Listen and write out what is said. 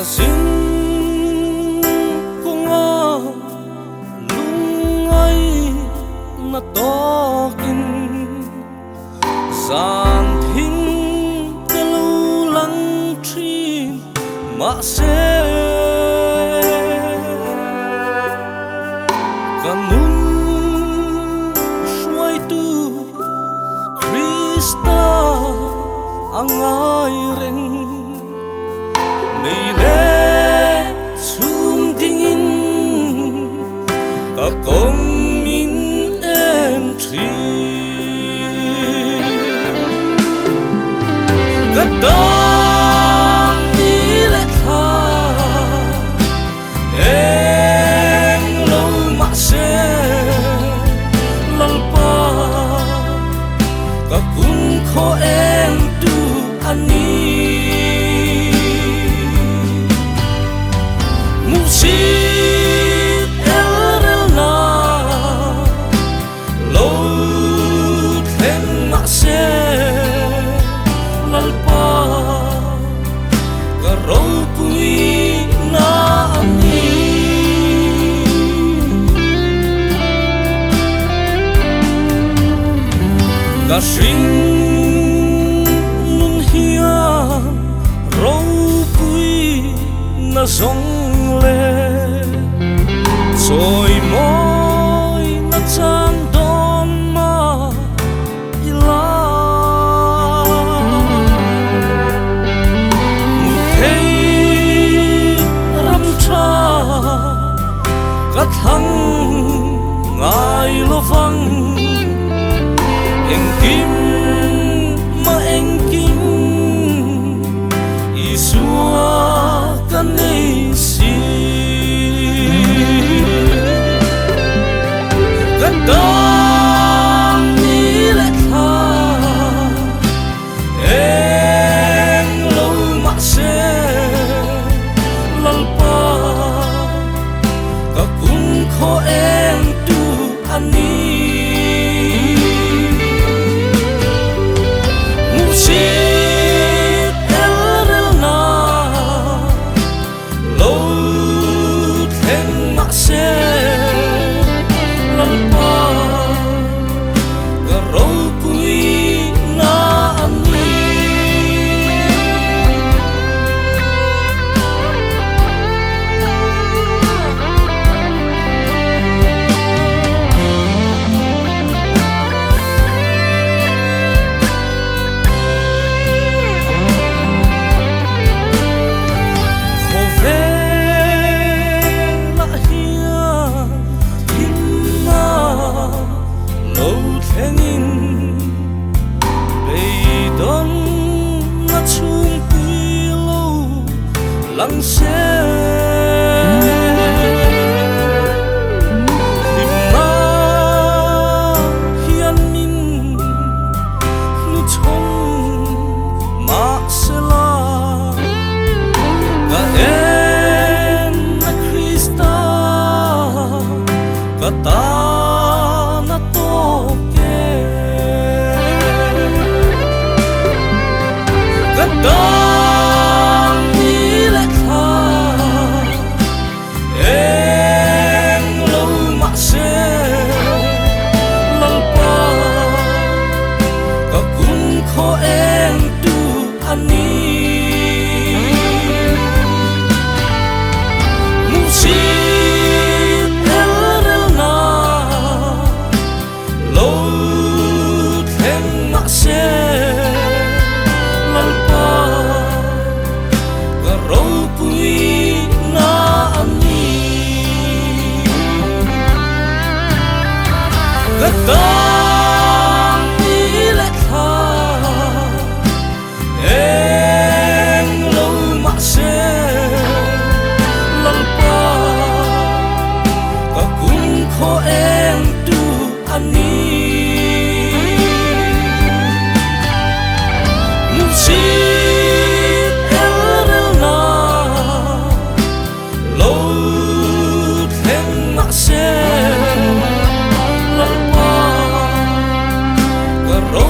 xin cùng a lung ai na to kin gian thinh cái lu lăng tri mà sẽ cần nun xoay tu Krista angai ren nei le sum dingin ka kong min em tri ka ta ni le tha em lâu mà sẽ lalpa ka kun kho em tu ani Musit elrelna lo then ma se lalpa ka ro pui na ani ka sing nun hian ro pui na song rồi môi nó chan đón mà ila một thấy rắm cha cắt thăng ngài lo văng em kim mà em kim Isua can nei si Kadang ni le tha em lâu mà sẽ lalpa ka kun kho em tu ani Musit elrelna lo then mà sẽ lăng xe tìm ma hian min nu chong ma se la ka em na Krista ka ta na to ke ka ta Kadang ni le tha em lâu mà sẽ lalpa ka kun kho em tu ani Musit elrelna lo then mà sẽ lalpa ka ro